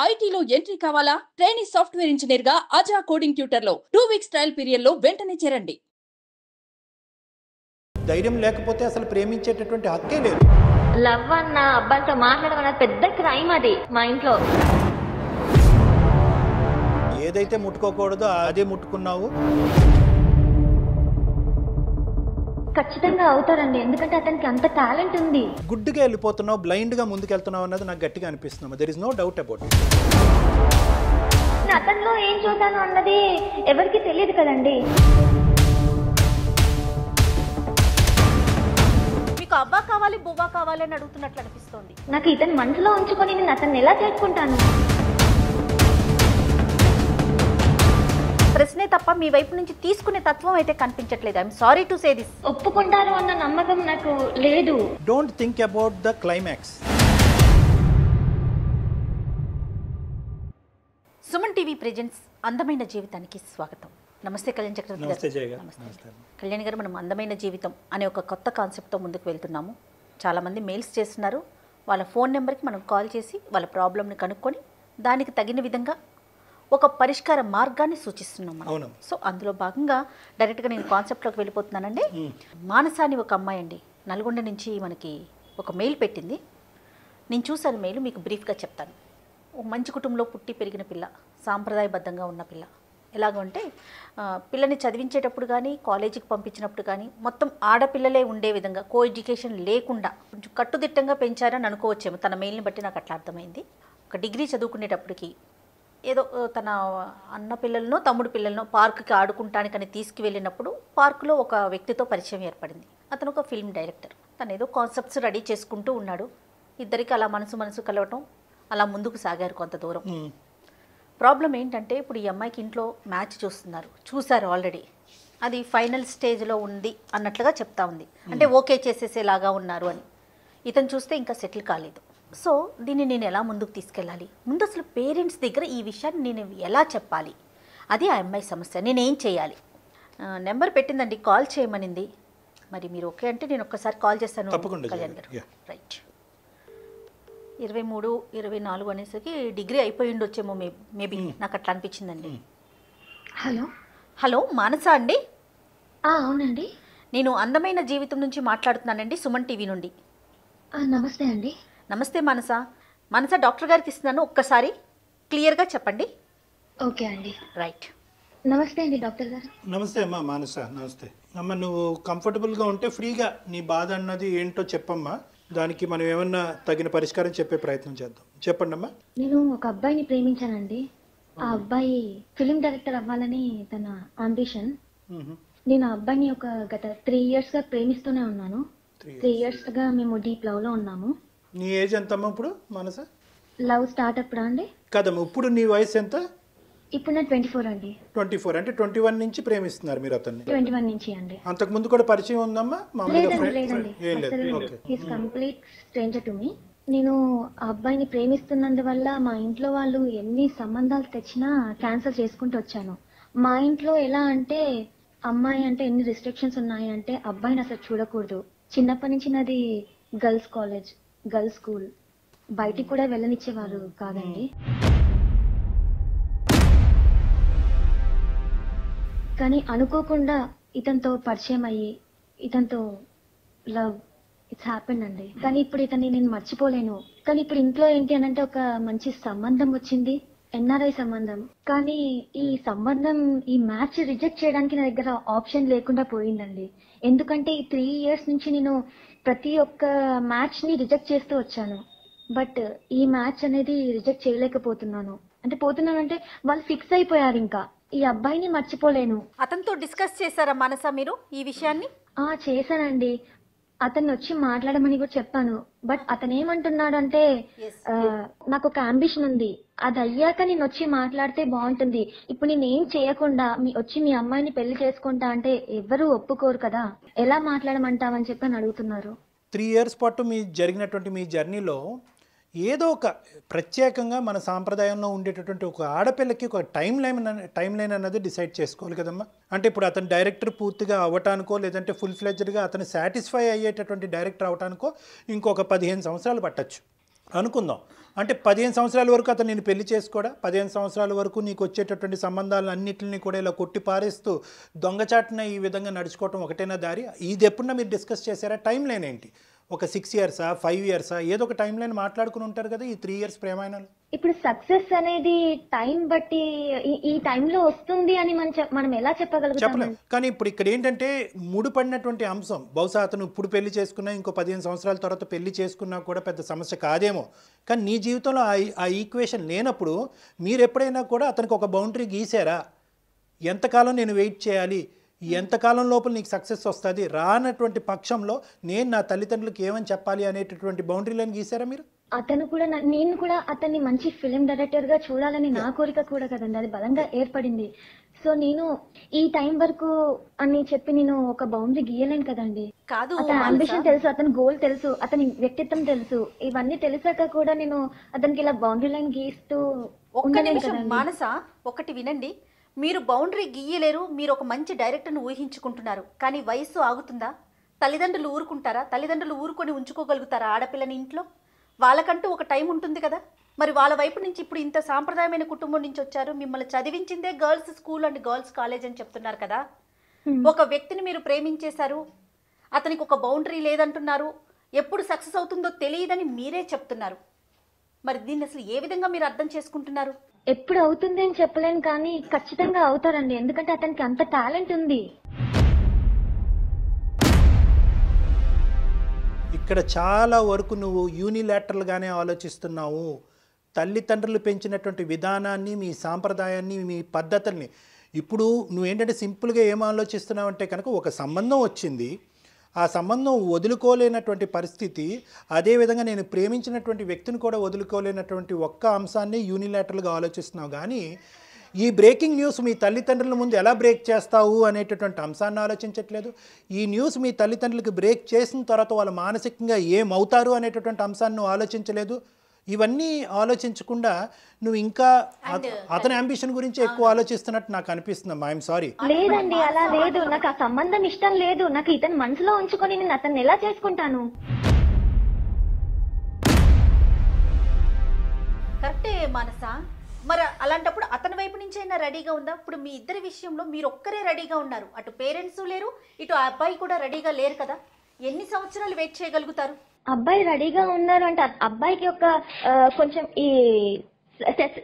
ఐటీలో ఎంట్రీ కావాలా? Trainee software engineer గా అజా కోడింగ్ ట్యూటర్ లో 2 వీక్స్ ట్రయల్ పీరియడ్ లో వెంటనే చేరండి. ధైర్యం లేకపోతే అసలు ప్రేమించేటటువంటి హక్కే లేదు. లవ్ అన్న అబ్బాయితో మాట్లాడమన్న పెద్ద క్రైమ్ అది మా ఇంట్లో. ఏదైతే ముట్టుకోకూడదో అదే ముట్టుకున్నావు. ఖచ్చితంగా అవుతారండి, ఎందుకంటే అతనికి అంత టాలెంట్ ఉంది. గుడ్డుగా వెళ్ళిపోతున్నావు, బ్లైండ్ గా ముందుకెళ్తున్నావు అన్నది నాకు గట్టిగా అనిపిస్తుంది. There is no doubt about it. అతనిలో ఏం చూసాను అన్నది ఎవరికి తెలియదు కదండి. మీకు అబ్బా కావాలి బువ్వా కావాలి అని అడుగుతున్నట్లు అనిపిస్తోంది. నాకు ఇతని మనసులో ఉంచుకొని నేను అతన్ని ఎలా చేసుకుంటాను? ప్రశ్నే తప్ప మీ వైపు నుంచి తీసుకునే తత్వం అయితే కనిపించట్లేదు. I'm sorry to say this. ఒప్పుకుంటారు అన్న నమ్మకం నాకు లేదు. Don't think about the climax. Suman TV presents అందమైన జీవితానికి స్వాగతం. నమస్తే కళ్యాణ్ చక్రవర్తి గారు. నమస్తే జయ గారు. నమస్తే కళ్యాణ్ గారు, మనం అందమైన జీవితం అనే ఒక కొత్త కాన్సెప్ట్తో ముందుకు వెళ్తున్నాము. చాలామంది మెయిల్స్ చేస్తున్నారు. వాళ్ళ ఫోన్ నెంబర్కి మనం కాల్ చేసి వాళ్ళ ప్రాబ్లమ్ని కనుక్కొని దానికి తగిన విధంగా ఒక పరిష్కార మార్గాన్ని సూచిస్తున్నాం మనం. సో అందులో భాగంగా డైరెక్ట్గా నేను కాన్సెప్ట్లోకి వెళ్ళిపోతున్నానండి. మానస అని ఒక అమ్మాయి అండి, నల్గొండ నుంచి మనకి ఒక మెయిల్ పెట్టింది. నేను చూశాను మెయిల్, మీకు బ్రీఫ్గా చెప్తాను. ఒక మంచి కుటుంబంలో పుట్టి పెరిగిన పిల్ల, సాంప్రదాయబద్ధంగా ఉన్న పిల్ల. ఎలాగంటే పిల్లని చదివించేటప్పుడు కానీ కాలేజీకి పంపించినప్పుడు కానీ మొత్తం ఆడపిల్లలే ఉండే విధంగా, కో ఎడ్యుకేషన్ లేకుండా కొంచెం కట్టుదిట్టంగా పెంచారని అనుకోవచ్చేమో. తన మెయిల్ని బట్టి నాకు అట్లా అర్థమైంది. ఒక డిగ్రీ చదువుకునేటప్పటికి ఏదో తన అన్న పిల్లలనో తమ్ముడు పిల్లలనో పార్కుకి ఆడుకుంటానికని తీసుకువెళ్ళినప్పుడు పార్కులో ఒక వ్యక్తితో పరిచయం ఏర్పడింది. అతను ఒక ఫిల్మ్ డైరెక్టర్. తను ఏదో కాన్సెప్ట్స్ రెడీ చేసుకుంటూ ఉన్నాడు. ఇద్దరికి అలా మనసు కలవటం, అలా ముందుకు సాగారు కొంత దూరం. ప్రాబ్లం ఏంటంటే ఇప్పుడు ఈ అమ్మాయికి ఇంట్లో మ్యాచ్ చూశారు ఆల్రెడీ. అది ఫైనల్ స్టేజ్లో ఉంది అన్నట్లుగా చెప్తా ఉంది. అంటే ఓకే చేసేసేలాగా ఉన్నారు అని. ఇతను చూస్తే ఇంకా సెటిల్ కాలేదు. సో దీన్ని నేను ఎలా ముందుకు తీసుకెళ్ళాలి? ముందు అసలు పేరెంట్స్ దగ్గర ఈ విషయాన్ని నేను ఎలా చెప్పాలి? అది ఆ అమ్మాయి సమస్య. నేనేం చేయాలి? నెంబర్ పెట్టిందండి, కాల్ చేయమనింది. మరి మీరు ఓకే అంటే నేను ఒక్కసారి కాల్ చేస్తాను కళ్యాణ్ గారు. రైట్. 23, 24 అనేసరికి డిగ్రీ అయిపోయి ఉండొచ్చేమో మేబీ, నాకు అట్లా అనిపించిందండి. హలో మానస అండి? అవునండి, నేను అందమైన జీవితం నుంచి మాట్లాడుతున్నానండి, సుమన్ టీవీ నుండి. నమస్తే అండి. నమస్తే మానస డాక్టర్ గారికి ఇస్తున్నాను, ఒక్కసారి క్లియర్గా చెప్పండి. ఓకే అండి. రైట్. నమస్తే అండి డాక్టర్ గారు. నమస్తే అమ్మా మానస. నమస్తే అమ్మ. నువ్వు కంఫర్టబుల్గా ఉంటే ఫ్రీగా నీ బాధ అన్నది ఏంటో చెప్పమ్మా. దానికి మనం ఏమన్నా తగిన పరిష్కారం చెప్పే ప్రయత్నం చేద్దాం. చెప్పండి అమ్మా. నేను ఒక అబ్బాయిని ప్రేమించానండి. ఆ అబ్బాయి ఫిలిం డైరెక్టర్ అవ్వాలని తన అంబిషన్. నేను ఆ అబ్బాయిని ఒక గత 3 years గా ప్రేమిస్తూనే ఉన్నాను. 3 years గా మేము డీప్ లవ్ లో ఉన్నాము. నీ ఏజ్ ఎంతమ్మా ఇప్పుడు మానస? లవ్ స్టార్ట్ అప్పుడు అండి? కదమ్మా, ఇప్పుడు నీ వయసు ఎంత? ఇప్పుడు నా 24 అండి. 24 అంటే 21 నుంచి ప్రేమిస్తున్నారు మీరు అతన్ని? 21 నుంచి అండి. అంతకు ముందు కూడా పరిచయం ఉందమ్మా? లేదండి, he's complete stranger to me. నేను ఆ అబ్బాయిని ప్రేమిస్తున్నందువల్ల మా ఇంట్లో వాళ్ళు ఎన్ని సంబంధాలు తెచ్చినా క్యాన్సిల్ చేసుకుంటూ వచ్చాను. మా ఇంట్లో ఎలా అంటే, అమ్మాయి అంటే ఎన్ని రిస్ట్రిక్షన్స్ ఉన్నాయి అంటే, అబ్బాయిని అసలు చూడకూడదు. చిన్నప్పటి నుంచి నాది గర్ల్స్ కాలేజ్, గర్ల్స్ స్కూల్, బయటికి కూడా వెళ్ళనిచ్చేవారు కాదండి. కానీ అనుకోకుండా ఇతనితో పరిచయం అయ్యి ఇతనితో లవ్ ఇట్స్ హ్యాపెండ్ అండి. కానీ ఇప్పుడు ఇతన్ని నేను మర్చిపోలేను. కానీ ఇప్పుడు ఇంట్లో ఏంటి అని అంటే, ఒక మంచి సంబంధం వచ్చింది, ఎన్ఆర్ఐ సంబంధం. కానీ ఈ సంబంధం, ఈ మ్యాచ్ రిజెక్ట్ చేయడానికి నా దగ్గర ఆప్షన్ లేకుండా పోయిందండి. ఎందుకంటే ఈ 3 years నుంచి నేను ప్రతి ఒక్క మ్యాచ్ ని రిజెక్ట్ చేస్తూ వచ్చాను. బట్ ఈ మ్యాచ్ అనేది రిజెక్ట్ చేయలేకపోతున్నాను. అంటే వాళ్ళు ఫిక్స్ అయిపోయారు. ఇంకా ఈ అబ్బాయిని మర్చిపోలేను. అతనితో డిస్కస్ చేశారా మానస మీరు ఈ విషయాన్ని? చేశానండి. అతన్ని వచ్చి మాట్లాడమని కూడా చెప్పాను. బట్ అతను ఏమంటున్నాడు అంటే, నాకు ఒక అంబిషన్ ఉంది, అది అయ్యాక నేను వచ్చి మాట్లాడితే బాగుంటుంది. ఇప్పుడు నేను ఏం చేయకుండా వచ్చి మీ అమ్మాయిని పెళ్లి చేసుకుంటా అంటే ఎవరు ఒప్పుకోరు కదా, ఎలా మాట్లాడమంటావని చెప్పి అని అడుగుతున్నారు. 3 years పాటు జరిగినటువంటి మీ జర్నీలో ఏదో ఒక ప్రత్యేకంగా మన సాంప్రదాయంలో ఉండేటటువంటి ఒక ఆడపిల్లకి ఒక టైం లైన్ అన్నది డిసైడ్ చేసుకోవాలి కదమ్మా. అంటే ఇప్పుడు అతను డైరెక్టర్ పూర్తిగా అవ్వటానికో లేదంటే ఫుల్ ఫ్లెడ్జ్డ్గా అతను సాటిస్ఫై అయ్యేటటువంటి డైరెక్టర్ అవ్వటానికో ఇంకొక 15 సంవత్సరాలు పట్టచ్చు అనుకుందాం. అంటే 15 సంవత్సరాల వరకు అతను నేను పెళ్లి చేసుకోడా? 15 సంవత్సరాల వరకు నీకు వచ్చేటటువంటి సంబంధాలు అన్నింటినీ కూడా ఇలా కొట్టి పారేస్తూ దొంగచాటున ఈ విధంగా నడుచుకోవటం ఒకటేనా దారి? ఇది ఎప్పుడన్నా మీరు డిస్కస్ చేశారా? టైం లైన్ ఏంటి? ఒక 6 ఇయర్సా, 5 ఇయర్సా, ఏదో ఒక టైం లైన్ మాట్లాడుకుని ఉంటారు కదా ఈ 3 ఇయర్స్ ప్రేమాయణాలు. ఇప్పుడు సక్సెస్ అనేది టైం బట్టి ఈ టైంలో వస్తుంది అని మనం ఎలా చెప్పగలుగుతాం? చెప్పలేం. కానీ ఇప్పుడు ఇక్కడ ఏంటంటే ముడిపడినటువంటి అంశం, బహుశా అతను ఇప్పుడు పెళ్లి చేసుకున్నా ఇంకో 15 సంవత్సరాల తర్వాత పెళ్లి చేసుకున్నా కూడా పెద్ద సమస్య కాదేమో. కానీ నీ జీవితంలో ఆ ఈక్వేషన్ లేనప్పుడు మీరు ఎప్పుడైనా కూడా అతనికి ఒక బౌండరీ గీసారా? ఎంతకాలం నేను వెయిట్ చేయాలి, ఎంతకాలం లోపల నీకు సక్సెస్ వస్తుంది, రానటువంటి పక్షంలో నేను నా తల్లిదండ్రులకు ఏమని చెప్పాలి అనేటటువంటి బౌండరీలను గీసారా మీరు? అతను కూడా నేను కూడా అతన్ని మంచి ఫిలిం డైరెక్టర్ గా చూడాలని నా కోరిక కూడా కదండి, అది బలంగా ఏర్పడింది. సో నేను ఈ టైం వరకు అని చెప్పి నేను ఒక బౌండరీ గీయలేను కదండి. కాదు, అతని అంబిషన్ తెలుసు, అతని గోల్ తెలుసు, అతని వ్యక్తిత్వం తెలుసు. ఇవన్నీ తెలిసాక కూడా నేను అతనికి ఇలా బౌండరీ లైన్ గీస్తూ ఒక్క ఉండలేను నిమిషం కదండి. మానస, ఒకటి వినండి. మీరు బౌండరీ గీయలేరు, మీరు ఒక మంచి డైరెక్టర్ను ఊహించుకుంటున్నారు, కానీ వయస్సు ఆగుతుందా? తల్లిదండ్రులు ఊరుకుంటారా? తల్లిదండ్రులు ఊరుకొని ఉంచుకోగలుగుతారా ఆడపిల్లని ఇంట్లో? వాళ్ళకంటూ ఒక టైం ఉంటుంది కదా. మరి వాళ్ళ వైపు నుంచి ఇప్పుడు ఇంత సాంప్రదాయమైన కుటుంబం నుంచి వచ్చారు, మిమ్మల్ని చదివించిందే girls school and girls college అని చెప్తున్నారు కదా. ఒక వ్యక్తిని మీరు ప్రేమించేశారు, అతనికి ఒక బౌండరీ లేదంటున్నారు, ఎప్పుడు సక్సెస్ అవుతుందో తెలియదని మీరే చెప్తున్నారు. మరి దీన్ని అసలు ఏ విధంగా మీరు అర్థం చేసుకుంటున్నారు? ఎప్పుడు అవుతుంది అని చెప్పలేను, కానీ ఖచ్చితంగా అవుతారండి. ఎందుకంటే అతనికి అంత టాలెంట్ ఉంది. ఇక్కడ చాలా వరకు నువ్వు యూనిలాటరల్గానే ఆలోచిస్తున్నావు. తల్లిదండ్రులు పెంచినటువంటి విధానాన్ని, మీ సాంప్రదాయాన్ని, మీ పద్ధతుల్ని ఇప్పుడు నువ్వేంటంటే సింపుల్గా ఏం ఆలోచిస్తున్నావు అంటే కనుక ఒక సంబంధం వచ్చింది, ఆ సంబంధం వదులుకోలేనటువంటి పరిస్థితి, అదేవిధంగా నేను ప్రేమించినటువంటి వ్యక్తిని కూడా వదులుకోలేనటువంటి ఒక్క అంశాన్ని యూనిలాటరల్గా ఆలోచిస్తున్నావు. కానీ ఈ బ్రేకింగ్ న్యూస్ మీ తల్లిదండ్రుల ముందు ఎలా బ్రేక్ చేస్తావు అనేటటువంటి అంశాన్ని ఆలోచించట్లేదు. ఈ న్యూస్ మీ తల్లిదండ్రులకు బ్రేక్ చేసిన తర్వాత వాళ్ళు మానసికంగా ఏమవుతారు అనేటటువంటి అంశాన్ని నువ్వు ఆలోచించలేదు. ఇవన్నీ ఆలోచించకుండా నువ్వు ఇంకా అతని అంబిషన్ గురించి ఎక్కువ ఆలోచిస్తున్నట్టు నాకు అనిపిస్తుంది. I'm sorry. లేదండి, అలా లేదు. నాకు ఆ సంబంధం ఇష్టం లేదు. నాకు ఇతను మనసులో ఉంచుకొని నేను అతన్ని ఎలా చేసుకుంటాను? కరెక్టే మానస. మరి అలాంటప్పుడు అతని వైపు నుంచి అయినా రెడీగా ఉందా? ఇప్పుడు మీ ఇద్దరి విషయంలో మీరు ఒక్కరే రెడీగా ఉన్నారు, అటు పేరెంట్స్ లేరు, ఇటు ఆ అబ్బాయి కూడా రెడీగా లేరు కదా. ఎన్ని సంవత్సరాలు వెయిట్ చేయగలుగుతారు? అబ్బాయి రెడీగా ఉన్నారు అంటే అబ్బాయికి ఒక కొంచెం ఈ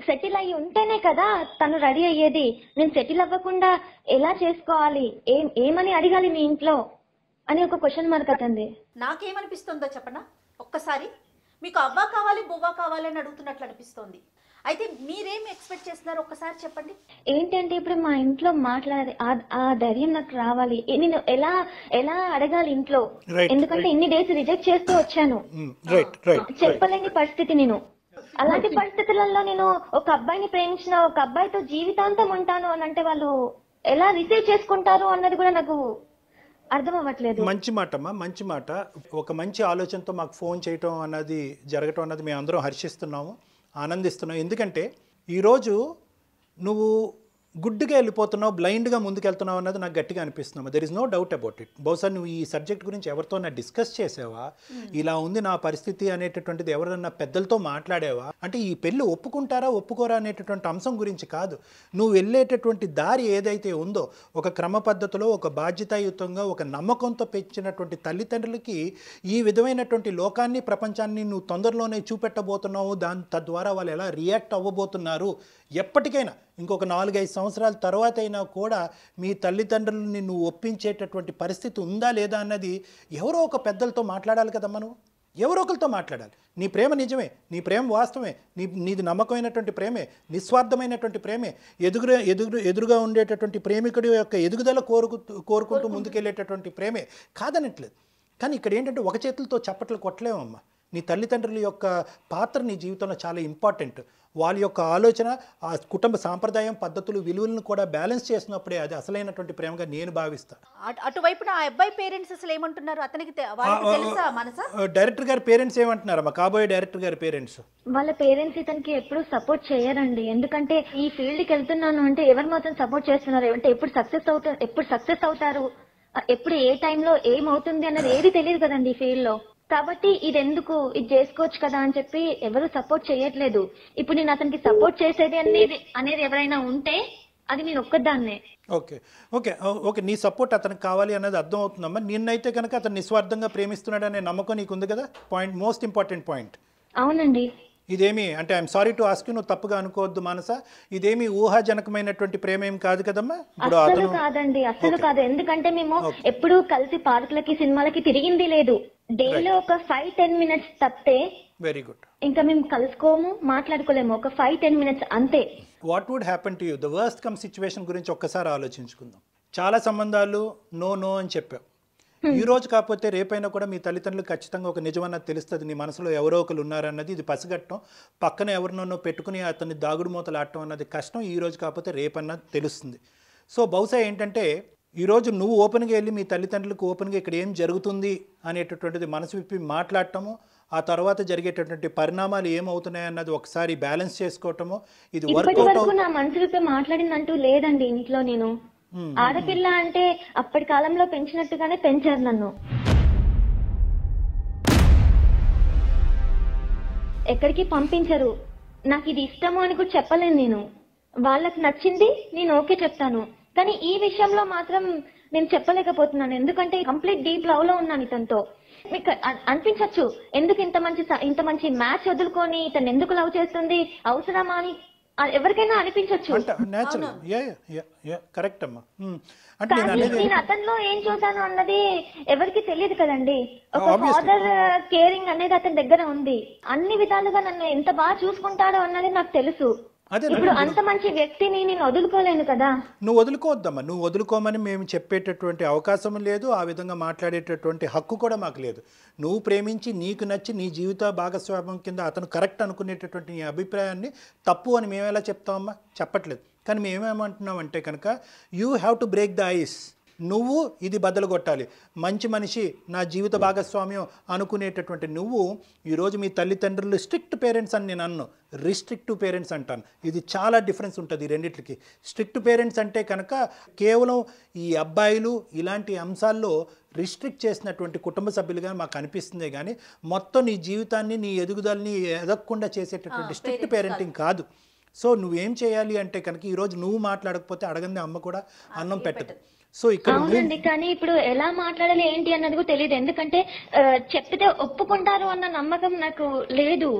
సెటిల్ అయ్యి ఉంటేనే కదా తను రెడీ అయ్యేది. నేను సెటిల్ అవ్వకుండా ఎలా చేసుకోవాలి, ఏమని అడగాలి మీ ఇంట్లో అని ఒక క్వశ్చన్ మార్క్ అతంది. నాకేమనిపిస్తుందో చెప్పనా? ఒక్కసారి మీకు అవ్వా కావాలి బువ్వా కావాలి అని అడుగుతున్నట్లు అనిపిస్తోంది. అయితే మీరేమి ఎక్స్పెక్ట్ చేస్తున్నారు ఒక్కసారి చెప్పండి. ఏంటంటే ఇప్పుడు మా ఇంట్లో మాట్లాడే ఆ ధైర్యం నాకు రావాలి. నేను ఎలా అడగాలి ఇంట్లో? ఎందుకంటే ఇన్ని డేస్ రిజెక్ట్ చేస్తూ వచ్చాను, చెప్పలేని పరిస్థితి. నేను అలాంటి పరిస్థితులలో నేను ఒక అబ్బాయిని ప్రేమించిన, ఒక అబ్బాయితో జీవితాంతం ఉంటాను అని అంటే వాళ్ళు ఎలా రిసీవ్ చేసుకుంటారు అన్నది కూడా నాకు అర్థం అవ్వట్లేదు. మంచి మాట అమ్మా, మంచి మాట. ఒక మంచి ఆలోచనతో మాకు ఫోన్ చేయటం అన్నది జరగటం అన్నది మేము అందరం హర్షిస్తున్నాము, ఆనందిస్తున్నాం. ఎందుకంటే ఈరోజు నువ్వు గుడ్డుగా వెళ్ళిపోతున్నావు, బ్లైండ్గా ముందుకెళ్తున్నావు అన్నది నాకు గట్టిగా అనిపిస్తున్నావు. There is no doubt about it. బహుశా నువ్వు ఈ సబ్జెక్ట్ గురించి ఎవరితో డిస్కస్ చేసావా, ఇలా ఉంది నా పరిస్థితి అనేటటువంటిది ఎవరన్నా పెద్దలతో మాట్లాడేవా? అంటే ఈ పెళ్ళి ఒప్పుకుంటారా ఒప్పుకోరా అనేటటువంటి అంశం గురించి కాదు. నువ్వు వెళ్ళేటటువంటి దారి ఏదైతే ఉందో, ఒక క్రమ పద్ధతిలో, ఒక బాధ్యతాయుతంగా, ఒక నమ్మకంతో పెంచినటువంటి తల్లిదండ్రులకి ఈ విధమైనటువంటి లోకాన్ని, ప్రపంచాన్ని నువ్వు తొందరలోనే చూపెట్టబోతున్నావు. తద్వారా వాళ్ళు ఎలా రియాక్ట్ అవ్వబోతున్నారు, ఎప్పటికైనా ఇంకొక 4-5 సంవత్సరాల తర్వాత అయినా కూడా మీ తల్లిదండ్రులని నువ్వు ఒప్పించేటటువంటి పరిస్థితి ఉందా లేదా అన్నది ఎవరో ఒక పెద్దలతో మాట్లాడాలి కదమ్మా. నువ్వు ఎవరో ఒకరితో మాట్లాడాలి. నీ ప్రేమ నిజమే, నీ ప్రేమ వాస్తవమే, నీది నమ్మకమైనటువంటి ప్రేమే, నిస్వార్థమైనటువంటి ప్రేమే, ఎదురుగా ఉండేటటువంటి ప్రేమికుడి యొక్క ఎదుగుదల కోరుకుంటూ ముందుకెళ్ళేటటువంటి ప్రేమే, కాదనట్లేదు. కానీ ఇక్కడ ఏంటంటే ఒక చేతులతో చప్పట్లు కొట్టలేమమ్మా. నీ తల్లిదండ్రుల యొక్క పాత్ర నీ జీవితంలో చాలా ఇంపార్టెంట్. వాళ్ళ యొక్క ఆలోచన, ఆ కుటుంబ సాంప్రదాయం, పద్ధతులు, విలువలను కూడా బ్యాలెన్స్ చేసినప్పుడే అది అసలైనటువంటి ప్రేమగా నేను భావిస్తాను. అటువైపున ఆ అబ్బాయి పేరెంట్స్ అసలు ఏమంటున్నారు? అతనికి తెలుసా మనసా? డైరెక్టర్ గారి పేరెంట్స్ ఏమంటున్నారమ్మా? కాబోయే డైరెక్టర్ గారి పేరెంట్స్ వాళ్ళ పేరెంట్స్ ఇతనికి ఎప్పుడు సపోర్ట్ చేయరండి. ఎందుకంటే ఈ ఫీల్డ్ కి వెళ్తున్నాను అంటే ఎవరు మాత్రం సపోర్ట్ చేస్తున్నారు అంటే ఎప్పుడు సక్సెస్ అవుతారు, ఎప్పుడు ఏ టైంలో ఏమవుతుంది అన్నది ఏది తెలియదు కదండి ఈ ఫీల్డ్ లో. కాబట్టి ఇది ఎందుకు, ఇది చేసుకోవచ్చు కదా అని చెప్పి ఎవరు సపోర్ట్ చేయట్లేదు. ఇప్పుడు నేను అతనికి సపోర్ట్ చేసేది అనేది ఎవరైనా ఉంటే అది నేను ఒక్కదాన్నే. ఓకే ఓకే ఓకే నీ సపోర్ట్ అతనికి కావాలి అనేది అర్థం అవుతుందమ్మా. నిన్నైతే కనుక అతను నిస్వార్థంగా ప్రేమిస్తున్నాడు అనే నమ్మకం నీకు ఉంది కదా. Point, most important point. అవునండి. ఇదేమి అంటే I'm sorry to ask you, నువ్వు తప్పుగా అనుకోవద్దు మానస, ఇదేమి ఊహాజనకమైనటువంటి ప్రేమ ఏం కాదు కదమ్మా. ఇప్పుడు అస్సలు కాదండి, అస్సలు కాదు. ఎందుకంటే మేము ఎప్పుడు కలిసి పార్కులకి సినిమాలకి తిరిగింది లేదు. డైలీ ఒక 5-10 minutes తప్పితే వెరీ గుడ్ ఇంకా మేము కలుసుకోము, మాట్లాడుకోలేము. ఒక 5-10 minutes అంతే. What would happen to you, the worst come situation గురించి ఒక్కసారి ఆలోచించుకుందాం. చాలా సంబంధాలు నో నో అని చెప్పావు. ఈ రోజు కాకపోతే రేపైనా కూడా మీ తల్లిదండ్రులు ఖచ్చితంగా ఒక నిజమన్నది తెలుస్తుంది. నీ మనసులో ఎవరో ఒకరు ఉన్నారన్నది ఇది పసిగట్టడం, పక్కన ఎవరినో పెట్టుకుని అతన్ని దాగుడు మూతలు ఆడటం అన్నది కష్టం. ఈ రోజు కాకపోతే రేపన్నది తెలుస్తుంది. సో బహుశా ఏంటంటే ఈరోజు నువ్వు ఓపెన్గా వెళ్ళి మీ తల్లిదండ్రులకు ఓపెన్గా ఇక్కడ ఏం జరుగుతుంది అనేటటువంటిది మనసు విప్పి మాట్లాడటము, ఆ తర్వాత జరిగేటటువంటి పరిణామాలు ఏమవుతున్నాయి అన్నది ఒకసారి బ్యాలెన్స్ చేసుకోవటము, ఇది వర్కౌట్ వరకు నా మనసు విప్పి మాట్లాడిందంటూ లేదండి ఇంట్లో. నేను ఆడపిల్ల అంటే అప్పటి కాలంలో పెంచినట్టుగానే పెంచారు నన్ను. ఎక్కడికి పంపించరు. నాకు ఇది ఇష్టము అని కూడా చెప్పలేను నేను. వాళ్ళకి నచ్చింది నేను ఓకే చెప్తాను, కానీ ఈ విషయంలో మాత్రం నేను చెప్పలేకపోతున్నాను. ఎందుకంటే కంప్లీట్ డీప్ లవ్ లో ఉన్నాను ఇతనితో. మీకు అనిపించచ్చు ఎందుకు ఇంత మంచి మ్యాచ్ వదులుకొని ఇతను ఎందుకు లవ్ చేస్తుంది, అవసరమా అని ఎవరికైనా అనిపించచ్చు. కరెక్ట్ అమ్మా. నేను అతనిలో ఏం చూసాను అన్నది ఎవరికి తెలియదు కదండి. ఒక ఫాదర్ కేరింగ్ అనేది అతని దగ్గర ఉంది. అన్ని విధాలుగా నన్ను ఎంత బాగా చూసుకుంటాడో అన్నది నాకు తెలుసు. ఇప్పుడు అంత మంచి వ్యక్తిని నేను వదులుకోలేను కదా. నువ్వు వదులుకోవద్దమ్మా, నువ్వు వదులుకోమని మేము చెప్పేటటువంటి అవకాశం లేదు, ఆ విధంగా మాట్లాడేటటువంటి హక్కు కూడా మాకు లేదు. నువ్వు ప్రేమించి నీకు నచ్చి నీ జీవిత భాగస్వామ్యం కింద అతను కరెక్ట్ అనుకునేటటువంటి నీ అభిప్రాయాన్ని తప్పు అని మేము ఎలా చెప్తామమ్మా? చెప్పట్లేదు. కానీ మేమేమంటున్నాం అంటే కనుక you have to break the ice. నువ్వు ఇది బద్దలు కొట్టాలి. మంచి మనిషి, నా జీవిత భాగస్వామ్యం అనుకునేటటువంటి నువ్వు ఈరోజు మీ తల్లిదండ్రులు స్ట్రిక్ట్ పేరెంట్స్ అని నేను అన్ను, రిస్ట్రిక్టివ్ పేరెంట్స్ అంటాను. ఇది చాలా డిఫరెన్స్ ఉంటుంది ఈ రెండింటికి. స్ట్రిక్ట్ పేరెంట్స్ అంటే కనుక కేవలం ఈ అబ్బాయిలు ఇలాంటి అంశాల్లో రిస్ట్రిక్ట్ చేసినటువంటి కుటుంబ సభ్యులుగా మాకు అనిపిస్తుంది, కానీ మొత్తం నీ జీవితాన్ని నీ ఎదుగుదలని ఎదగకుండా చేసేటటువంటి స్ట్రిక్ట్ పేరెంటింగ్ కాదు. సో నువ్వేం చేయాలి అంటే కనుక ఈరోజు నువ్వు మాట్లాడకపోతే అడగంది అమ్మ కూడా అన్నం పెట్టదు. సో ఇక్కడ అవునండి, కానీ ఇప్పుడు ఎలా మాట్లాడాలి ఏంటి అన్నది కూడా తెలియదు. ఎందుకంటే చెప్తే ఒప్పుకుంటారు అన్న నమ్మకం నాకు లేదు.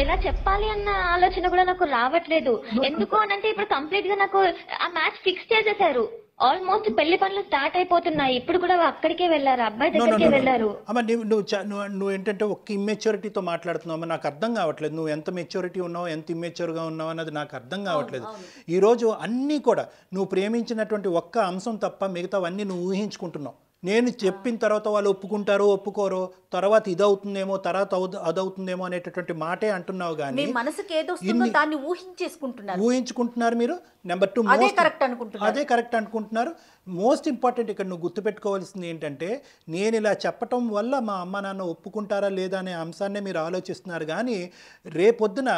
ఎలా చెప్పాలి అన్న ఆలోచన కూడా నాకు రావట్లేదు. ఎందుకు అనంటే ఇప్పుడు కంప్లీట్ గా నాకు ఆ మ్యాచ్ ఫిక్స్ చేసేసారు. ఆల్మోస్ట్ పెళ్లి పనులు స్టార్ట్ అయిపోతున్నాయి. ఇప్పుడు కూడా అక్కడికే వెళ్ళారు, అబ్బాయి దగ్గరికే వెళ్ళారు. అమ్మ నువ్వు ఏంటంటే ఒక ఇమ్మెచ్యూరిటీతో మాట్లాడుతున్నావు అమ్మ. నాకు అర్థం కావట్లేదు నువ్వు ఎంత మెచ్యూరిటీ ఉన్నావు, ఎంత ఇమ్మెచ్యూర్గా ఉన్నావు అన్నది నాకు అర్థం కావట్లేదు. ఈరోజు అన్నీ కూడా నువ్వు ప్రేమించినటువంటి ఒక్క అంశం తప్ప మిగతావన్నీ నువ్వు ఊహించుకుంటున్నావు. నేను చెప్పిన తర్వాత వాళ్ళు ఒప్పుకుంటారో ఒప్పుకోరో, తర్వాత ఇదవుతుందేమో తర్వాత అదవుతుందేమో అనేటటువంటి మాటే అంటున్నావు, కానీ ఊహించుకుంటున్నారు మీరు. నెంబర్ 2 అదే కరెక్ట్ అనుకుంటున్నారు. మోస్ట్ ఇంపార్టెంట్ ఇక్కడ నువ్వు గుర్తుపెట్టుకోవాల్సింది ఏంటంటే, నేను ఇలా చెప్పటం వల్ల మా అమ్మ నాన్న ఒప్పుకుంటారా లేదా అనే అంశాన్నే మీరు ఆలోచిస్తున్నారు, కానీ రేపొద్దున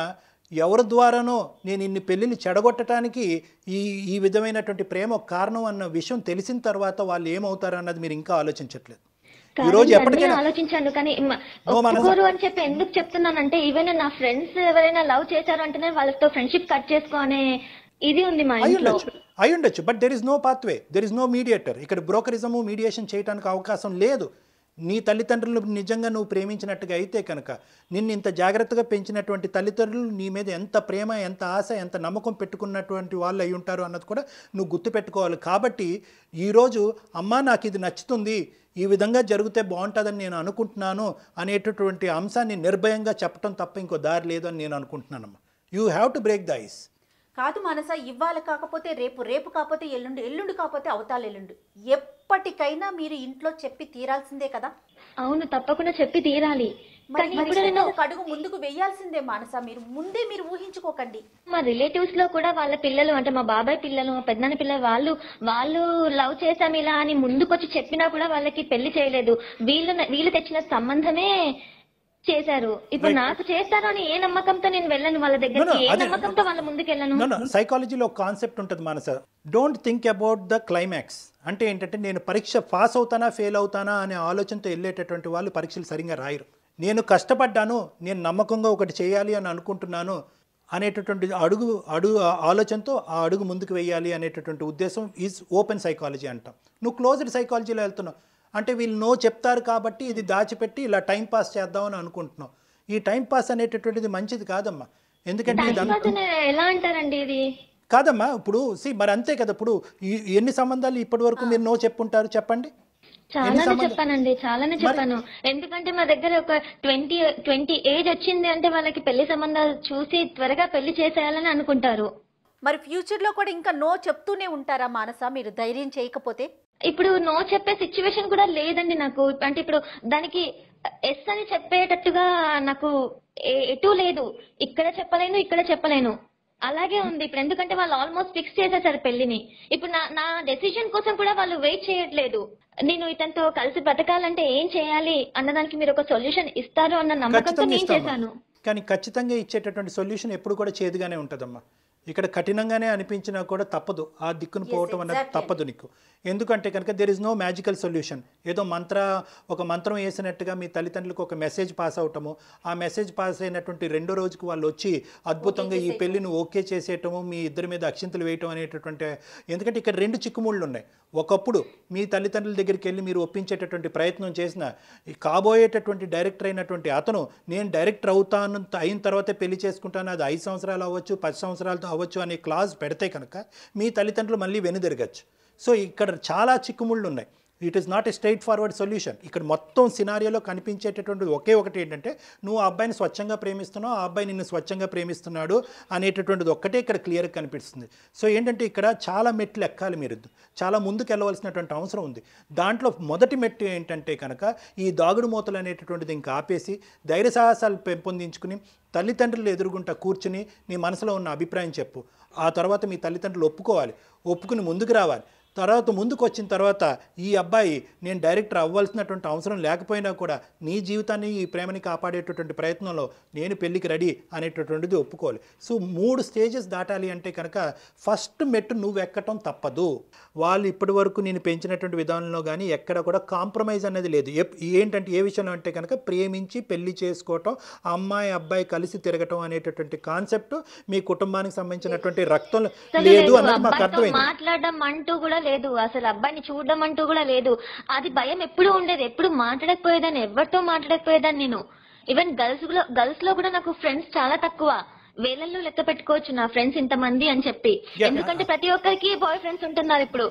ఎవరి ద్వారానో నేను ఇన్ని పెళ్ళిళ్ళు చెడగొట్టడానికి ఈ విధమైనటువంటి ప్రేమ కారణం అన్న విషయం తెలిసిన తర్వాత వాళ్ళు ఏమవుతారు అన్నది మీరు ఇంకా ఆలోచించట్లేదు. ఈ రోజు ఎప్పటికైనా ఆలోచించాను, కానీ ఒప్పుకోరు అని చెప్పి ఎందుకు చెప్తున్నానంటే, ఈవెన్ నా ఫ్రెండ్స్ ఎవరైనా లవ్ చేశారు అంటేనే వాళ్ళతో ఫ్రెండ్షిప్ కట్ చేసుకోనే ఇది ఉంది మా ఇంట్లో. అయి ఉండొచ్చు, but there is no pathway, there is no mediator. ఇక్కడ బ్రోకరిజము మీడియేషన్ చేయడానికి అవకాశం లేదు. నీ తల్లిదండ్రులు నిజంగా నువ్వు ప్రేమించినట్టుగా అయితే కనుక, నిన్ను ఇంత జాగ్రత్తగా పెంచినటువంటి తల్లిదండ్రులు నీ మీద ఎంత ప్రేమ, ఎంత ఆశ, ఎంత నమ్మకం పెట్టుకున్నటువంటి వాళ్ళు అయి ఉంటారు అన్నది కూడా నువ్వు గుర్తుపెట్టుకోవాలి. కాబట్టి ఈరోజు అమ్మ నాకు ఇది నచ్చుతుంది, ఈ విధంగా జరిగితే బాగుంటుందని నేను అనుకుంటున్నాను అనేటటువంటి అంశాన్ని నిర్భయంగా చెప్పడం తప్ప ఇంకో దారి లేదు అని నేను అనుకుంటున్నానమ్మా. You have to break the ice. కాదు మానస, ఇవాళ కాకపోతే రేపు, రేపు కాకపోతే ఎల్లుండి, ఎల్లుండి కాకపోతే అవతాల ఎల్లుండి, ఎప్పటికైనా మీరు ఇంట్లో చెప్పి తీరాల్సిందే కదా. అవును, తప్పకుండా చెప్పి తీరాలి. ఒక అడుగు ముందుకు వెయ్యాల్సిందే మానస. మీరు ఊహించుకోకండి. మా రిలేటివ్స్ లో కూడా వాళ్ళ పిల్లలు, అంటే మా బాబాయ్ పిల్లలు, మా పెద్దనాన్న పిల్లలు, వాళ్ళు లవ్ చేసాం ఇలా అని ముందుకొచ్చి చెప్పినా కూడా వాళ్ళకి పెళ్లి చేయలేదు. వీళ్ళు తెచ్చిన సంబంధమే చేశారు. ఇప్పుడు నాకు చేస్తారు అని ఏ నమ్మకంతో నేను వెళ్ళను వాళ్ళ దగ్గరికి, ఏ నమ్మకంతో వాళ్ళ ముందుకు వెళ్ళను? సైకాలజీలో ఒక కాన్సెప్ట్ ఉంటుంది మనస, don't think about the climax. అంటే ఏంటంటే నేను పరీక్ష పాస్ అవుతానా ఫెయిల్ అవుతానా అనే ఆలోచనతో వెళ్ళేటటువంటి వాళ్ళు పరీక్షలు సరిగ్గా రాయరు. నేను కష్టపడ్డాను, నేను నమ్మకంగా ఒకటి చేయాలి అని అనుకుంటున్నాను అనేటటువంటి ఆలోచనతో ఆ అడుగు ముందుకు వేయాలి అనేటటువంటి ఉద్దేశం ఈజ్ ఓపెన్ సైకాలజీ అంటాం. నువ్వు క్లోజ్డ్ సైకాలజీలో వెళ్తున్నావు అంటే వీళ్ళు నో చెప్తారు కాబట్టి ఇది దాచిపెట్టి ఇలా టైం పాస్ చేద్దామని అనుకుంటున్నావు. ఈ టైం పాస్ అనేటటువంటిది మంచిది కాదమ్మా. ఎందుకంటే ఎలా అంటారండి ఇది? కాదమ్మా, ఇప్పుడు మరి అంతే కదా. ఇప్పుడు ఎన్ని సంబంధాలు ఇప్పటి వరకు మీరు నో చెప్పుంటారు చెప్పండి? చాలానే చెప్పానండి, చాలానే చెప్పాను. ఎందుకంటే మా దగ్గర ఒక 20 ఏజ్ వచ్చింది అంటే వాళ్ళకి పెళ్లి సంబంధాలు చూసి త్వరగా పెళ్లి చేసేయాలని అనుకుంటారు. మరి ఫ్యూచర్లో కూడా ఇంకా నో చెప్తూనే ఉంటారా మానస, మీరు ధైర్యం చేయకపోతే? ఇప్పుడు నో చెప్పే సిచ్యువేషన్ కూడా లేదండి నాకు. అంటే ఇప్పుడు దానికి ఎస్ అని చెప్పేటట్టుగా నాకు ఎటు లేదు. ఇక్కడ చెప్పలేను, ఇక్కడ చెప్పలేను, అలాగే ఉంది ఇప్పుడు. ఎందుకంటే వాళ్ళు ఆల్మోస్ట్ ఫిక్స్ చేసేసారు పెళ్లిని. ఇప్పుడు నా డెసిషన్ కోసం కూడా వాళ్ళు వెయిట్ చేయట్లేదు. నేను ఇతనితో కలిసి బ్రతకాలంటే ఏం చేయాలి అన్నదానికి మీరు ఒక సొల్యూషన్ ఇస్తారు అన్న నమ్మకంతో నేను చేశాను. కానీ ఖచ్చితంగా ఇచ్చేటటువంటి సొల్యూషన్ ఎప్పుడు కూడా చేదుగానే ఉంటుందమ్మా. ఇక్కడ కఠినంగానే అనిపించినా కూడా తప్పదు, ఆ దిక్కును పోవటం అనేది తప్పదు నీకు. ఎందుకంటే కనుక there is no magical solution. ఏదో ఒక మంత్రం వేసినట్టుగా మీ తల్లిదండ్రులకు ఒక మెసేజ్ పాస్ అవటము, ఆ మెసేజ్ పాస్ అయినటువంటి రెండో రోజుకు వాళ్ళు వచ్చి అద్భుతంగా ఈ పెళ్లిని ఓకే చేసేయటము, మీ ఇద్దరి మీద అక్షింతలు వేయటం అనేటటువంటి. ఎందుకంటే ఇక్కడ రెండు చిక్కుముళ్ళు ఉన్నాయి. ఒకప్పుడు మీ తల్లిదండ్రుల దగ్గరికి వెళ్ళి మీరు ఒప్పించేటటువంటి ప్రయత్నం చేసిన కాబోయేటటువంటి డైరెక్టర్ అయినటువంటి అతను నేను డైరెక్టర్ అయిన తర్వాతే పెళ్లి చేసుకుంటాను, అది 5 సంవత్సరాలు అవ్వచ్చు 10 సంవత్సరాలతో అవ్వచ్చు అనే క్లాజ్ పెడితే కనుక మీ తల్లిదండ్రులు మళ్ళీ వెనుదిరగచ్చు. సో ఇక్కడ చాలా చిక్కుముళ్ళు ఉన్నాయి. It is not a straight forward solution. ఇక్కడ మొత్తం సినారియోలో కనిపించేటటువంటి ఒకే ఒకటి ఏంటంటే నువ్వు ఆ అబ్బాయిని స్వచ్ఛంగా ప్రేమిస్తున్నావు, ఆ అబ్బాయి నిన్ను స్వచ్ఛంగా ప్రేమిస్తున్నాడు అనేటటువంటిది ఒక్కటే ఇక్కడ క్లియర్గా కనిపిస్తుంది. సో ఏంటంటే ఇక్కడ చాలా మెట్లు ఎక్కాలి, మీరు చాలా ముందుకు వెళ్ళవలసినటువంటి అవసరం ఉంది. దాంట్లో మొదటి మెట్టు ఏంటంటే కనుక ఈ దాగుడు మూతలు అనేటటువంటిది ఇంకా ఆపేసి ధైర్య సాహసాలు పెంపొందించుకుని తల్లిదండ్రులు ఎదురుగుంటా కూర్చుని నీ మనసులో ఉన్న అభిప్రాయం చెప్పు. ఆ తర్వాత మీ తల్లిదండ్రులు ఒప్పుకుని ముందుకు రావాలి. తర్వాత ముందుకు వచ్చిన తర్వాత ఈ అబ్బాయి నేను డైరెక్టర్ అవ్వాల్సినటువంటి అవసరం లేకపోయినా కూడా నీ జీవితాన్ని ఈ ప్రేమని కాపాడేటటువంటి ప్రయత్నంలో నేను పెళ్ళికి రెడీ అనేటటువంటిది ఒప్పుకోవాలి. సో 3 స్టేజెస్ దాటాలి అంటే కనుక ఫస్ట్ మెట్టు నువ్వు ఎక్కటం తప్పదు. వాళ్ళు ఇప్పటి వరకు నేను పెంచినటువంటి విధానంలో కానీ ఎక్కడ కూడా కాంప్రమైజ్ అనేది లేదు. ఏంటంటే ఏ విషయంలో అంటే కనుక ప్రేమించి పెళ్లి చేసుకోవటం, అమ్మాయి అబ్బాయి కలిసి తిరగటం అనేటటువంటి కాన్సెప్ట్ మీ కుటుంబానికి సంబంధించినటువంటి రక్తం లేదు అన్నది మాకు అర్థమైంది. మాట్లాడడం అంటూ కూడా లేదు, అసలు అబ్బాయిని చూడడం అంటూ కూడా లేదు. అది భయం ఎప్పుడు ఉండేది, ఎప్పుడు మాట్లాడకపోయేదాన్ని, ఎవరితో మాట్లాడకపోయేదాన్ని నేను. ఈవెన్ గర్ల్స్ లో కూడా నాకు ఫ్రెండ్స్ చాలా తక్కువ, వేలల్లో లెక్క పెట్టుకోవచ్చు నా ఫ్రెండ్స్ ఇంతమంది అని చెప్పి. ఎందుకంటే ప్రతి ఒక్కరికి బాయ్ ఫ్రెండ్స్ ఉంటున్నారు ఇప్పుడు.